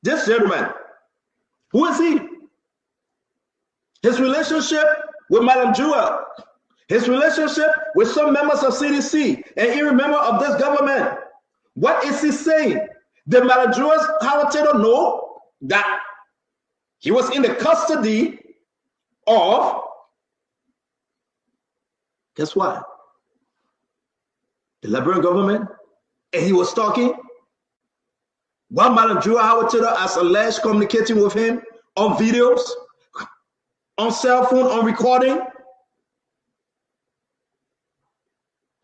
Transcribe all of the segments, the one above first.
This gentleman, who is he? His relationship with Madam Jewel, his relationship with some members of CDC, and every member of this government. What is he saying? Did Madam Jewel Howard Taylor know that he was in the custody of, guess what? The Liberian government, and he was talking while Madam Jewel Howard Taylor, as alleged, communicating with him on videos, on cell phone, on recording.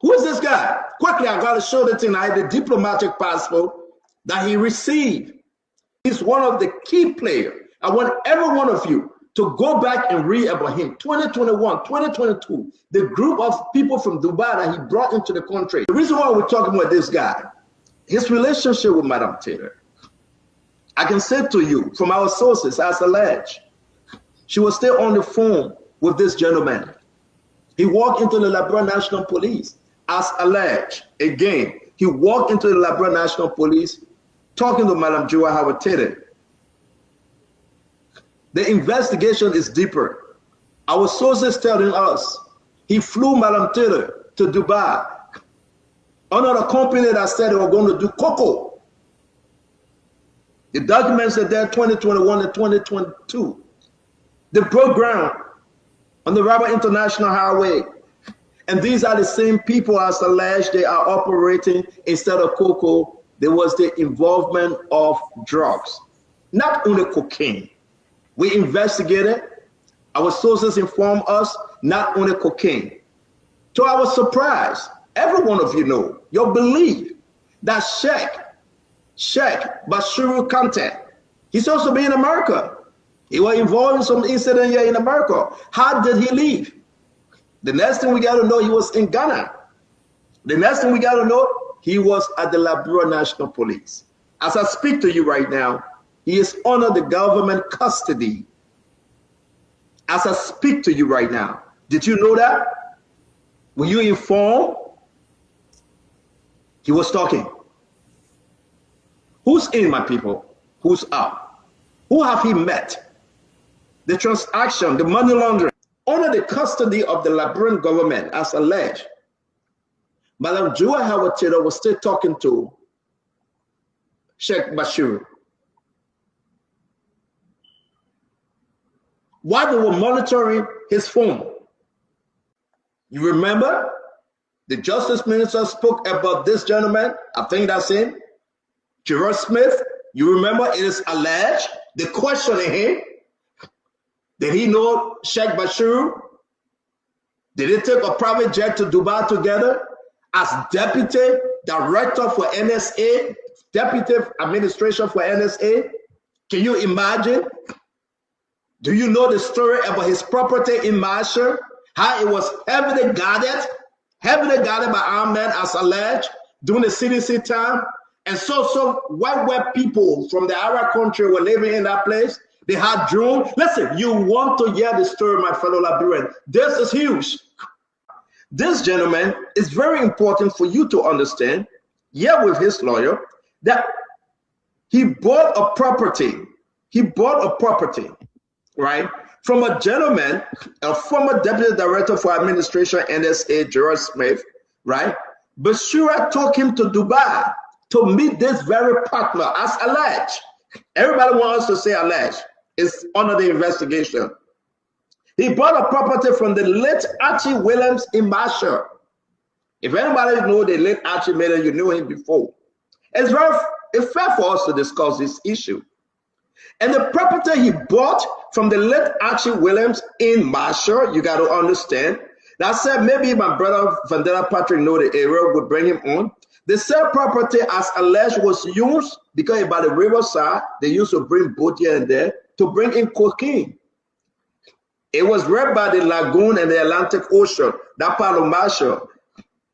Who is this guy? Quickly, I got to show the tonight the diplomatic passport that he received. He's one of the key players. I want every one of you to go back and read about him. 2021, 2022, the group of people from Dubai that he brought into the country. The reason why we're talking about this guy, his relationship with Madam Taylor. I can say to you from our sources, as alleged, she was still on the phone with this gentleman. He walked into the Liberia National Police, as alleged. Again, he walked into the Liberia National Police talking to Madam Jewel Howard Taylor. The investigation is deeper. Our sources telling us he flew Madam Taylor to Dubai under a company that said they were going to do cocoa. The documents are there 2021 and 2022. They broke ground on the Rabat International Highway. And these are the same people as alleged they are operating instead of cocoa. There was the involvement of drugs, not only cocaine. We investigated. Our sources informed us not only cocaine. To our surprise, every one of you know, your belief that Sheikh Bassirou cartel, he's also been in America. He was involved in some incident here in America. How did he leave? The next thing we got to know, he was in Ghana. The next thing we got to know, he was at the Liberia National Police. As I speak to you right now, he is under the government custody. As I speak to you right now. Did you know that? Were you informed? He was talking. Who's in, my people? Who's out? Who have he met? The transaction, the money laundering, under the custody of the Liberian government, as alleged. Madam Jewel Howard Taylor was still talking to Sheikh Bassirou. While they were monitoring his phone. You remember? The Justice Minister spoke about this gentleman. I think that's him. Gerard Smith. You remember? It is alleged. They questioned him. Did he know Sheikh Bassirou? Did they take a private jet to Dubai together as deputy director for NSA, deputy administration for NSA? Can you imagine? Do you know the story about his property in Marshall? How it was heavily guarded by armed men as alleged during the CDC time? And so white people from the Arab country were living in that place. They had drones. Listen, you want to hear the story, my fellow Liberian. This is huge. This gentleman is very important for you to understand, here with his lawyer, that he bought a property. He bought a property, right, from a gentleman, a former deputy director for administration, NSA, Gerard Smith, right? Bassirou took him to Dubai to meet this very partner, as alleged. Everybody wants us to say alleged. It's under the investigation. He bought a property from the late Archie Williams in Marshall. If anybody knows the late Archie Williams, you knew him before. It's fair for us to discuss this issue. And the property he bought from the late Archie Williams in Marshall, you got to understand. That said, maybe my brother Vandana Patrick know the area would bring him on. The said property, as alleged, was used because by the riverside, they used to bring boat here and there to bring in cocaine. It was right by the lagoon and the Atlantic Ocean, that part of Marshall,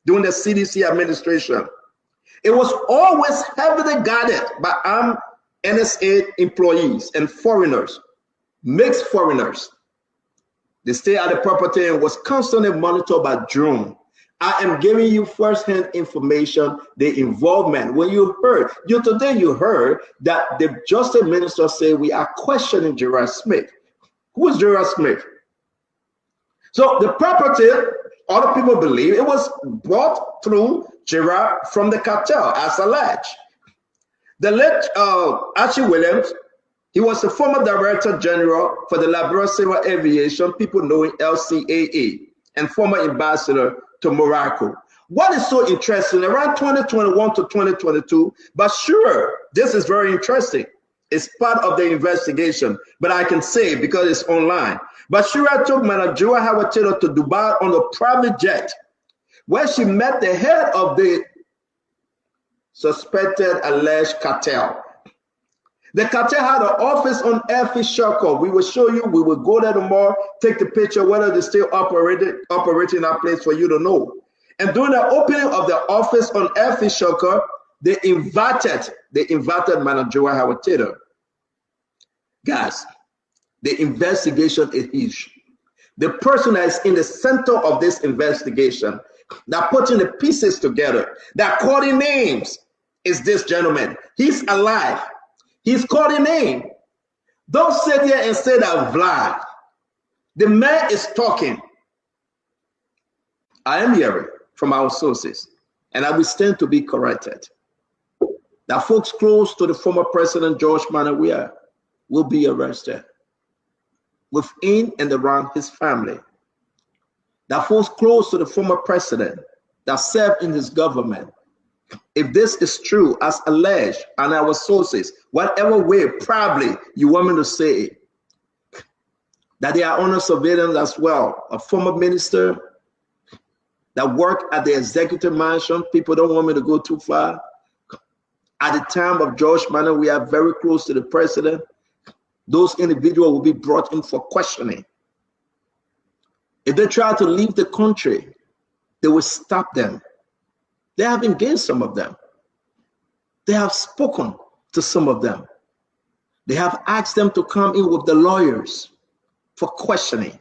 during the CDC administration. It was always heavily guarded by armed NSA employees and foreigners, mixed foreigners. They stayed at the property and was constantly monitored by drone. I am giving you first-hand information, the involvement. When you heard, today you heard that the justice minister say we are questioning Gerard Smith. Who is Gerard Smith? So the property, other people believe it was bought through Gerard from the cartel as alleged. The late Archie Williams, he was the former Director General for the Liberia Civil Aviation, people knowing LCAA, and former ambassador to Morocco. What is so interesting, around 2021 to 2022, but sure, this is very interesting. It's part of the investigation, but I can say because it's online. But Shura took Manajua Hawatero to Dubai on a private jet, where she met the head of the suspected alleged cartel. The cartel had an office on Airfield Shoko. We will show you, we will go there tomorrow, take the picture, whether they still operating that place for you to know. And during the opening of the office on Airfield Shoko, they invited Manajua Hawatero. Guys, the investigation is huge. The person that is in the center of this investigation, that putting the pieces together, that calling names, is this gentleman. He's alive. He's calling name. Don't sit here and say that Vlad. The man is talking. I am hearing from our sources, and I will stand to be corrected, that folks close to the former President George Manawia will be arrested within and around his family. That folks close to the former president that served in his government, if this is true as alleged and our sources, whatever way probably you want me to say it, that they are under surveillance as well. A former minister that worked at the executive mansion, people don't want me to go too far. At the time of George Manor, we are very close to the president. Those individuals will be brought in for questioning. If they try to leave the country, they will stop them. They have engaged some of them. They have spoken to some of them. They have asked them to come in with the lawyers for questioning.